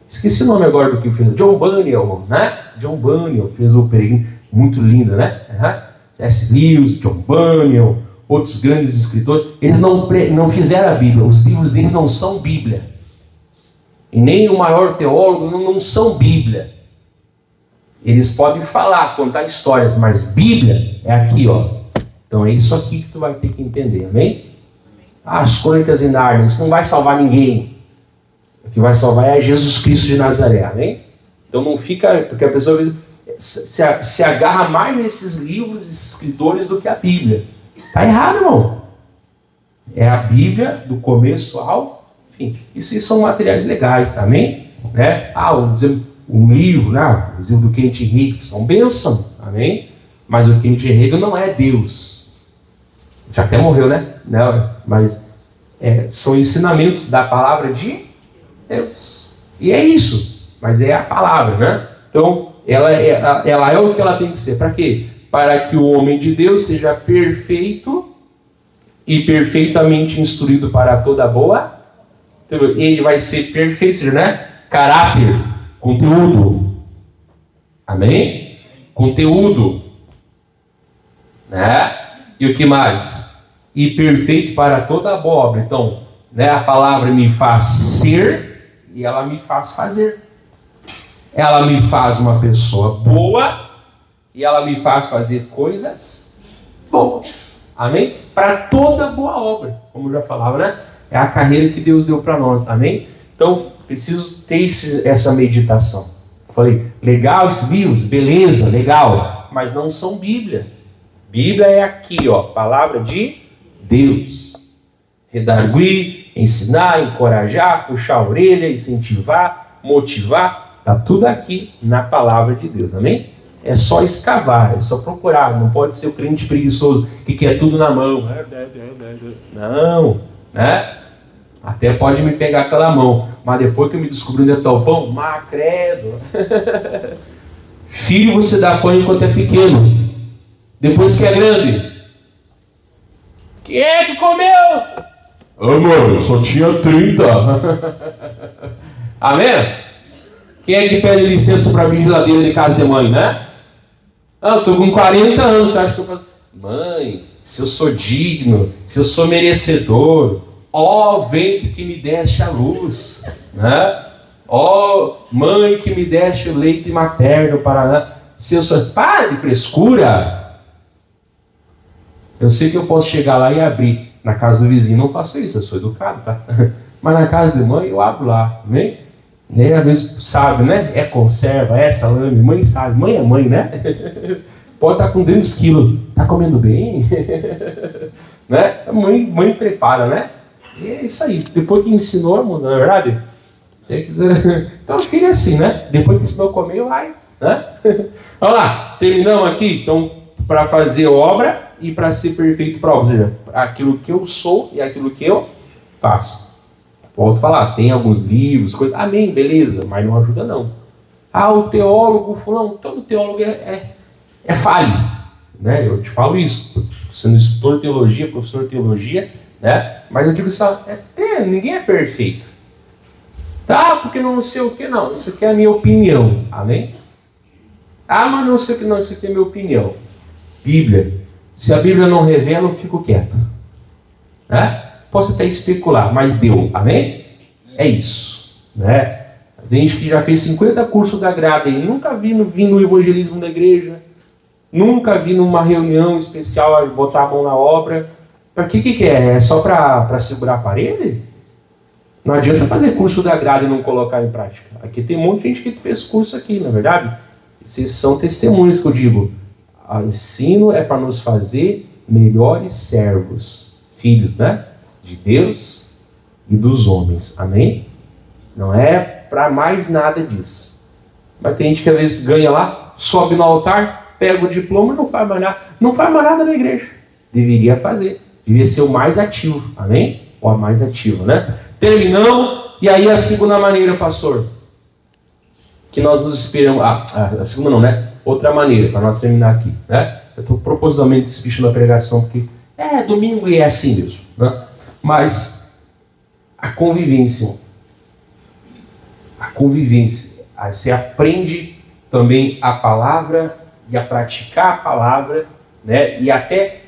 [SPEAKER 1] Esqueci o nome agora do que fez, John Bunyan, né? John Bunyan fez o peregrino, muito lindo, né? C.S. Lewis, John Bunyan, outros grandes escritores, eles não fizeram a Bíblia, os livros deles não são Bíblia. E nem o maior teólogo não são Bíblia. Eles podem falar, contar histórias, mas Bíblia é aqui, ó. Então é isso aqui que tu vai ter que entender, amém? As Crônicas de Nárnia, isso não vai salvar ninguém. O que vai salvar é Jesus Cristo de Nazaré, amém? Então não fica, porque a pessoa se agarra mais nesses livros, esses escritores, do que a Bíblia. Está errado, irmão. É a Bíblia do começo ao fim. Isso são materiais legais, amém? Né? Um livro, né? O livro do Kenneth Hagin são bênçãos, amém? Mas o Kenneth Hagin não é Deus. Já até morreu, né? Não, mas são ensinamentos da palavra de Deus. E é isso. Mas é a palavra, né? Então, ela é o que ela tem que ser. Para quê? Para que o homem de Deus seja perfeito e perfeitamente instruído para toda boa. Ele vai ser perfeito, né? Caráter, conteúdo. Amém? Conteúdo. Né? E o que mais? E perfeito para toda boa obra. Então, né, a palavra me faz ser e ela me faz fazer. Ela me faz uma pessoa boa e ela me faz fazer coisas boas. Amém? Para toda boa obra, como eu já falava, né? É a carreira que Deus deu para nós. Amém? Então, preciso ter essa meditação. Falei, legal esses livros? Beleza, legal. Mas não são Bíblia. Bíblia é aqui, ó, palavra de Deus. Redarguir, ensinar, encorajar, puxar a orelha, incentivar, motivar. Está tudo aqui na palavra de Deus. Amém? É só escavar, é só procurar. Não pode ser o crente preguiçoso que quer tudo na mão. Não, né? Até pode me pegar pela mão, mas depois que eu me descobri onde é o pão, credo. Filho você dá pão enquanto é pequeno. Depois que é grande, quem é que comeu? Mano, só tinha 30. Amém? Quem é que pede licença para abrir geladeira de casa de mãe, né? Eu tô com 40 anos, você acha que eu posso... Mãe, se eu sou digno, se eu sou merecedor, ó ventre que me deste a luz, né? Ó mãe que me deste o leite materno para... Se eu sou... Para de frescura! Eu sei que eu posso chegar lá e abrir. Na casa do vizinho não faço isso, eu sou educado, tá? Mas na casa de mãe eu abro lá, amém? E aí, às vezes, sabe, né? É conserva, é salame, mãe sabe, mãe é mãe, né? Pode estar com 200 quilos, tá comendo bem? Né? A mãe prepara, né? E é isso aí, depois que ensinou, não é verdade? Então, filho é assim, né? Depois que ensinou a comer, vai, né? Vamos lá, terminamos aqui, então, para fazer obra e para ser perfeito para obra, ou seja, aquilo que eu sou e aquilo que eu faço. Volto a falar, tem alguns livros, coisas, amém, beleza, mas não ajuda não. O teólogo, não, todo teólogo é falho, né? Eu te falo isso, sendo instrutor de teologia, professor de teologia, né? Mas eu digo só, ninguém é perfeito. Tá, porque não sei o que, não, isso aqui é a minha opinião, amém? Mas não sei o que, não, isso aqui é a minha opinião. Bíblia, se a Bíblia não revela, eu fico quieto, né? Posso até especular, mas deu, amém? É isso, né? Tem gente que já fez 50 cursos da grada e nunca vi no evangelismo da igreja, nunca vi numa reunião especial botar a mão na obra. Para que é? É só para segurar a parede? Não adianta fazer curso da grada e não colocar em prática. Aqui tem um monte de gente que fez curso aqui, na verdade. Vocês são testemunhos que eu digo. O ensino é para nos fazer melhores servos, filhos, né? De Deus e dos homens, amém? Não é para mais nada disso. Mas tem gente que às vezes ganha lá, sobe no altar, pega o diploma e não faz mais nada. Não faz mais nada na igreja. Deveria fazer. Deveria ser o mais ativo, amém? Ou a mais ativa, né? Terminamos, e aí a segunda maneira, pastor, que nós nos esperamos. A segunda não, né? Outra maneira, para nós terminar aqui, né? Eu estou propositalmente desistindo da pregação, porque domingo e é assim mesmo, né? Mas a convivência, você aprende também a palavra e a praticar a palavra, né? E até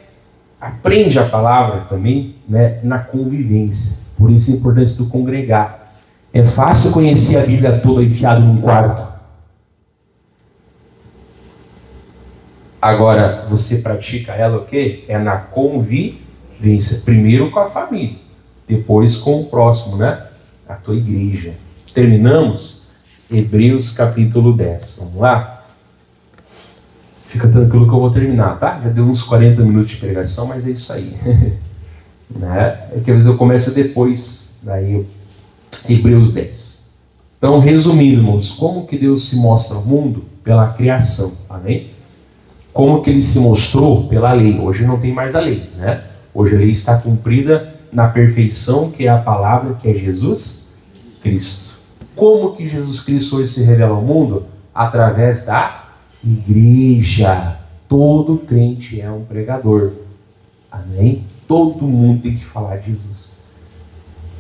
[SPEAKER 1] aprende a palavra também, né? Na convivência. Por isso a importância do congregar. É fácil conhecer a Bíblia toda enfiado num quarto. Agora, você pratica ela o quê? É na convivência. Primeiro com a família, depois com o próximo, né? A tua igreja. Terminamos? Hebreus capítulo 10. Vamos lá? Fica tranquilo que eu vou terminar, tá? Já deu uns 40 minutos de pregação, mas é isso aí. Né? É que às vezes eu começo depois, daí Hebreus 10. Então, resumindo, irmãos, como que Deus se mostra ao mundo? Pela criação, amém? Como que ele se mostrou? Pela lei. Hoje não tem mais a lei, né? Hoje a lei está cumprida na perfeição, que é a palavra, que é Jesus Cristo. Como que Jesus Cristo hoje se revela ao mundo? Através da igreja. Todo crente é um pregador, amém? Todo mundo tem que falar de Jesus.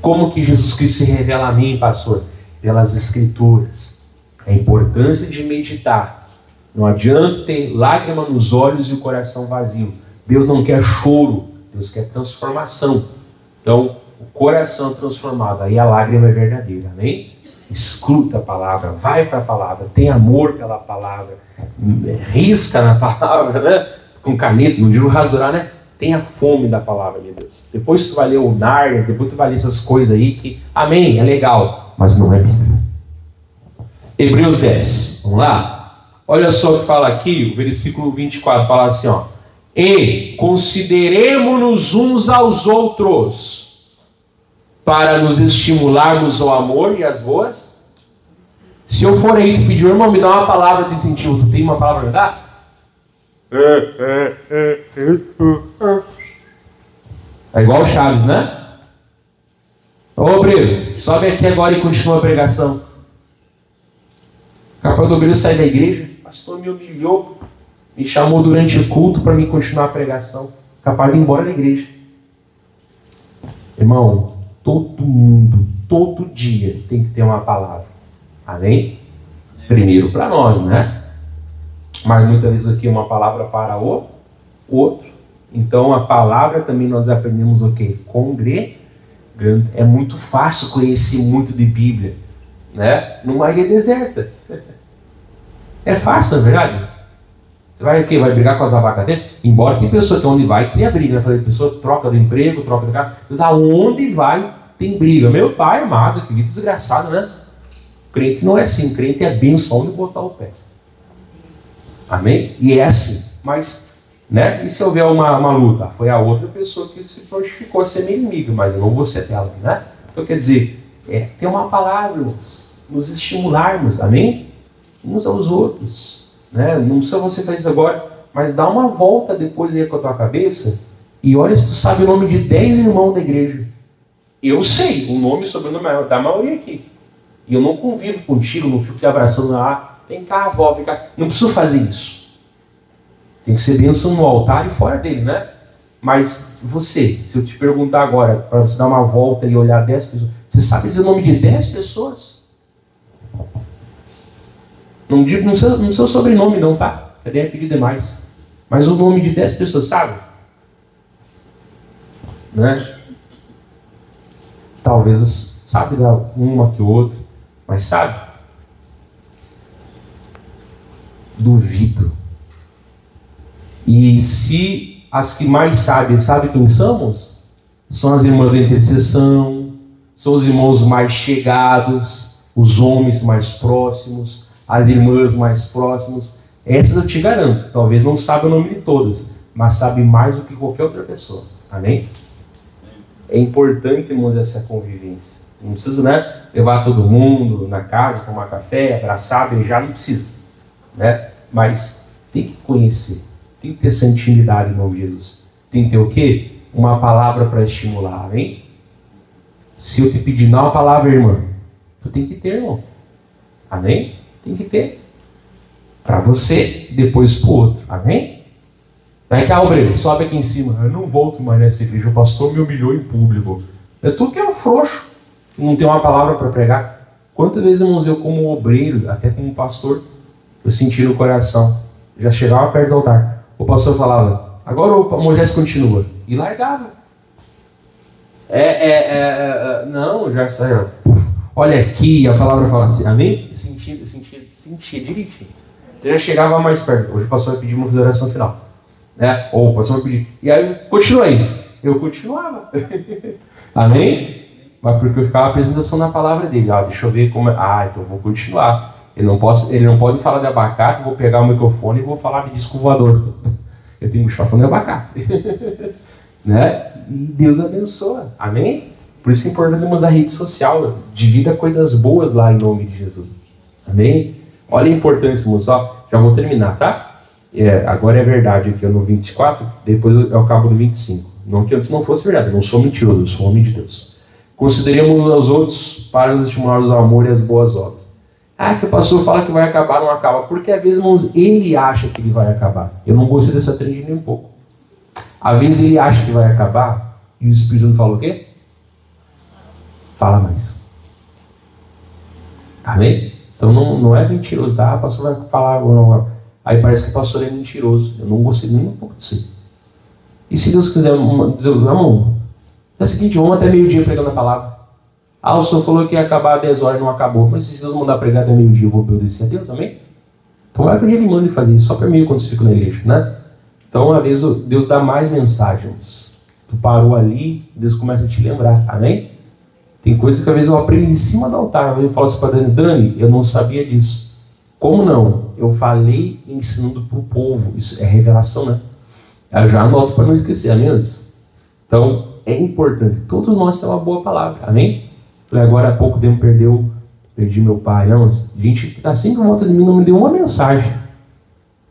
[SPEAKER 1] Como que Jesus Cristo se revela a mim, pastor? Pelas Escrituras. A importância de meditar. Não adianta ter lágrima nos olhos e o coração vazio. Deus não quer choro, Deus quer transformação. Então, o coração transformado, aí a lágrima é verdadeira, amém? Escuta a palavra, vai para a palavra, tem amor pela palavra, risca na palavra, né? Com caneta, não digo rasurar, né? Tenha fome da palavra de Deus. Depois tu vai ler o Nárnia, depois tu vai ler essas coisas aí que, amém, é legal, mas não é Bíblia. Hebreus 10, vamos lá? Olha só o que fala aqui, o versículo 24, fala assim, ó. E consideremo-nos uns aos outros, para nos estimularmos ao amor e às boas. Se eu for aí e pedir, irmão, me dá uma palavra de incentivo, tu tem uma palavra para me dar? É igual o Chaves, né? Ô obreiro, sobe aqui agora e continua a pregação. Capaz do obreiro sair da igreja, o pastor me humilhou, me chamou durante o culto para mim continuar a pregação. Capaz de ir embora da igreja. Irmão, todo mundo, todo dia tem que ter uma palavra. Amém? Primeiro para nós, né? Mas muitas vezes aqui é uma palavra para o outro. Então a palavra também nós aprendemos o quê? Congregando. É muito fácil conhecer muito de Bíblia, né? Numa ilha deserta. É fácil, não é verdade? Você vai o quê? Vai brigar com as abacateiras? Embora tem pessoa que onde vai cria briga, né? Falei, pessoa troca de emprego, troca de carro. Mas aonde vai tem briga. Meu pai amado, que vida desgraçado, né? Crente não é assim, crente é benção de botar o pé. Amém? E é assim. Mas, né? E se houver uma luta? Foi a outra pessoa que se prontificou a ser minha inimiga, mas eu não vou ser dela, né? Então quer dizer, ter uma palavra, nos estimularmos, amém? Uns aos outros, né? Não precisa você fazer isso agora, mas dá uma volta depois aí com a tua cabeça e olha se tu sabe o nome de 10 irmãos da igreja. Eu sei o nome e sobrenome da maioria aqui. E eu não convivo contigo, não fico te abraçando lá. Vem cá, avó, vem cá. Não preciso fazer isso. Tem que ser bênção no altar e fora dele, né? Mas você, se eu te perguntar agora, para você dar uma volta e olhar 10 pessoas, você sabe dizer o nome de 10 pessoas? Não precisa o sobrenome não, tá? Cadê pedir demais? Mas o nome de 10 pessoas, sabe? Né? Talvez sabe dar uma que outra, mas sabe? Duvido. E se as que mais sabem, sabe quem somos? São as irmãs da intercessão, são os irmãos mais chegados, os homens mais próximos, as irmãs mais próximas. Essas eu te garanto, talvez não saiba o nome de todas, mas sabe mais do que qualquer outra pessoa. Amém? É importante, irmãos, essa convivência. Não precisa, né, levar todo mundo na casa, tomar café, abraçar, beijar, não precisa. Né? Mas tem que conhecer, tem que ter essa intimidade em nome de Jesus. Tem que ter o quê? Uma palavra para estimular, amém? Se eu te pedir uma palavra, irmã, tu tem que ter, irmão. Amém? Tem que ter. Para você, depois para o outro, amém? Vai cá, obreiro, sobe aqui em cima. Eu não volto mais nessa igreja, o pastor me humilhou em público. É tu que é um frouxo, que não tem uma palavra para pregar. Quantas vezes, irmãos, eu como obreiro, até como pastor, eu senti no coração, já chegava perto do altar, o pastor falava, agora o Moisés continua, e largava. Não, já saiu. Olha aqui, a palavra fala assim, amém? Sentia direitinho. Então já chegava mais perto. Hoje o pastor vai pedir uma oração final, né? Ou o pastor vai pedir, e aí continua aí. Eu continuava. Amém? Mas porque eu ficava prestando atenção na palavra dele. Deixa eu ver como é. Então eu vou continuar. Ele não pode falar de abacate, vou pegar o microfone e vou falar de disco voador. Eu tenho que estar falando de abacate. Né? E Deus abençoa. Amém? Por isso é importante termos a rede social. Divida coisas boas lá em nome de Jesus. Amém? Olha a importância, irmãos. Já vou terminar, tá? Agora é verdade aqui no 24, depois eu acabo no 25. Não que antes não fosse verdade. Eu não sou mentiroso, eu sou homem de Deus. Consideremos uns aos outros para nos estimular ao amor e às boas obras. Que o pastor fala que vai acabar, não acaba. Porque às vezes, irmãos, ele acha que ele vai acabar. Eu não gostei dessa trend nem um pouco. Às vezes ele acha que vai acabar e o Espírito Santo fala o quê? Fala mais. Amém? Então não é mentiroso, tá? O pastor vai falar ou não. Aí parece que o pastor é mentiroso. Eu não gostei nem um pouco disso. E se Deus quiser dizer, não, é o seguinte, vamos até meio-dia pregando a palavra. O senhor falou que ia acabar às 10 horas e não acabou. Mas se Deus mandar pregar até meio-dia, eu vou obedecer a Deus também? Tomara que ele mande fazer isso só para mim quando eu fico na igreja, né? Então, às vezes, Deus dá mais mensagens. Tu parou ali, Deus começa a te lembrar, amém? Tem coisas que às vezes eu aprendo em cima do altar. Eu falo assim para Dani, eu não sabia disso. Como não? Eu falei ensinando para o povo. Isso é revelação, né? Eu já anoto para não esquecer, amém? Então, é importante. Todos nós temos uma boa palavra, amém? Falei, agora há pouco tempo perdi meu pai. Não, gente que está sempre em volta de mim não me deu uma mensagem.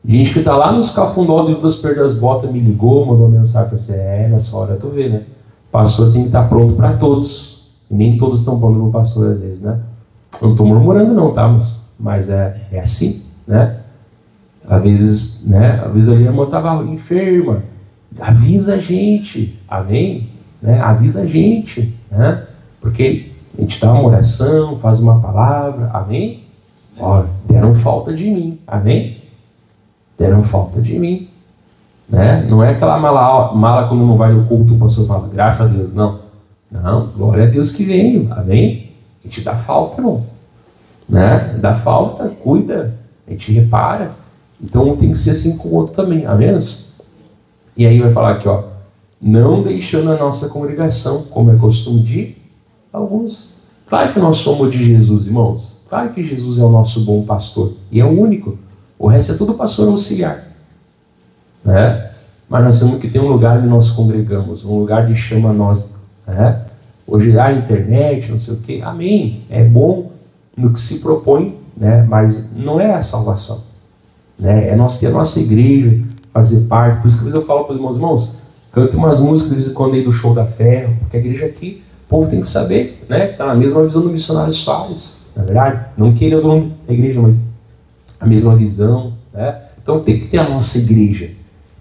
[SPEAKER 1] Gente que está lá nos cafundó de Judas perdeu as botas, me ligou, mandou uma mensagem. Eu falei, nessa hora tu vê, né? O pastor tem que estar pronto para todos. E nem todos estão prontos para o pastor às vezes, né? Eu não estou murmurando não, tá? Mas é assim, né? Às vezes a minha irmã estava enferma. Avisa a gente, amém? Né? Avisa a gente, né? Porque a gente dá uma oração, faz uma palavra, amém? Ó, deram falta de mim, amém? Deram falta de mim, né? Não é aquela mala quando não vai no culto, o pastor fala, graças a Deus, não. Não, glória a Deus que veio, amém? A gente dá falta, não, né? Dá falta, cuida, a gente repara. Então tem que ser assim com o outro também, amém? E aí vai falar aqui, ó, não deixando a nossa congregação, como é costume de alguns. Claro que nós somos de Jesus, irmãos. Claro que Jesus é o nosso bom pastor e é o único. O resto é tudo pastor auxiliar, né? Mas nós temos que ter um lugar onde nós congregamos, um lugar de chama nós, né? Hoje a internet, não sei o que, amém, é bom no que se propõe, né? Mas não é a salvação, né? É nós ter a nossa igreja, fazer parte. Por isso que às vezes eu falo para os irmãos, cante umas músicas de vez em quando aí do Show da Fé, porque a igreja aqui, o povo tem que saber, né? Está na mesma visão do missionário Soares, na verdade, não queria o nome da igreja, mas a mesma visão, né? Então tem que ter a nossa igreja,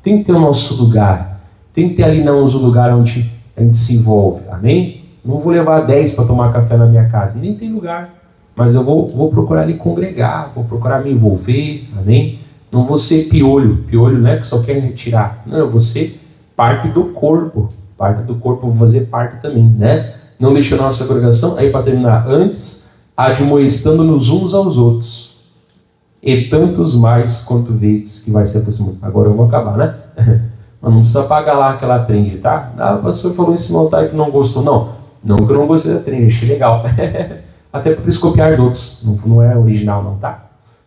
[SPEAKER 1] tem que ter o nosso lugar, tem que ter ali não o lugar onde a gente se envolve, amém? Não vou levar 10 para tomar café na minha casa, nem tem lugar, mas eu vou procurar ali congregar, vou procurar me envolver, amém? Não vou ser piolho, né, que só quer retirar, não, eu vou ser parte do corpo, vou fazer parte também, né? Não deixando a nossa congregação, aí para terminar, antes, admoestando-nos uns aos outros, e tantos mais quanto vês que vai se aproximando. Agora eu vou acabar, né? Mas não precisa pagar lá aquela trend, tá? O pastor falou em cima do altar que não gostou. Não que eu não gostei da trend, achei legal. Até porque eles copiaram de outros, não é original não, tá?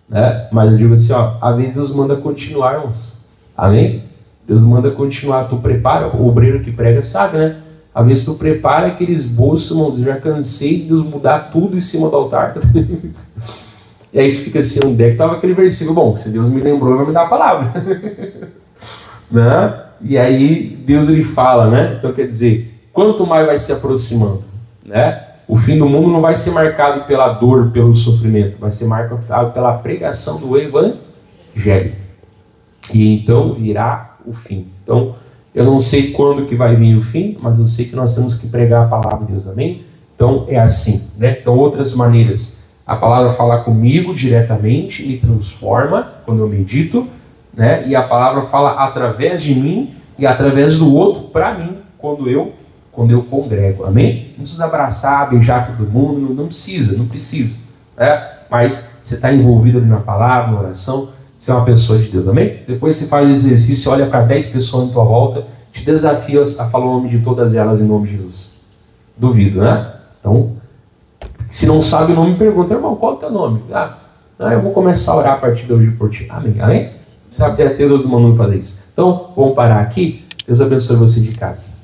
[SPEAKER 1] Né? Mas eu digo assim, ó, às vezes Deus manda continuar, irmãos. Amém? Deus manda continuar, tu prepara, o obreiro que prega sabe, né? Às vezes tu prepara aqueles bolsos, irmãos, eu já cansei de Deus mudar tudo em cima do altar. E aí fica assim, onde é que estava aquele versículo? Bom, se Deus me lembrou, vai me dar a palavra. Né? E aí Deus ele fala, né? Então quer dizer, quanto mais vai se aproximando, né? O fim do mundo não vai ser marcado pela dor, pelo sofrimento, vai ser marcado pela pregação do evangelho. E então virá o fim. Então, eu não sei quando que vai vir o fim, mas eu sei que nós temos que pregar a palavra de Deus, amém? Então é assim, né? Então outras maneiras. A palavra fala comigo diretamente, me transforma quando eu medito, né? E a palavra fala através de mim e através do outro para mim quando eu congrego, amém? Não precisa abraçar, beijar todo mundo, não precisa, né? Mas você está envolvido ali na palavra, na oração, você é uma pessoa de Deus, amém? Depois você faz o exercício, olha para 10 pessoas em tua volta, te desafia a falar o nome de todas elas em nome de Jesus. Duvido, né? Então, se não sabe o nome, pergunta, irmão, qual é o teu nome? Eu vou começar a orar a partir de hoje por ti. Amém? Amém? Até Deus mandou fazer isso. Então, vamos parar aqui. Deus abençoe você de casa.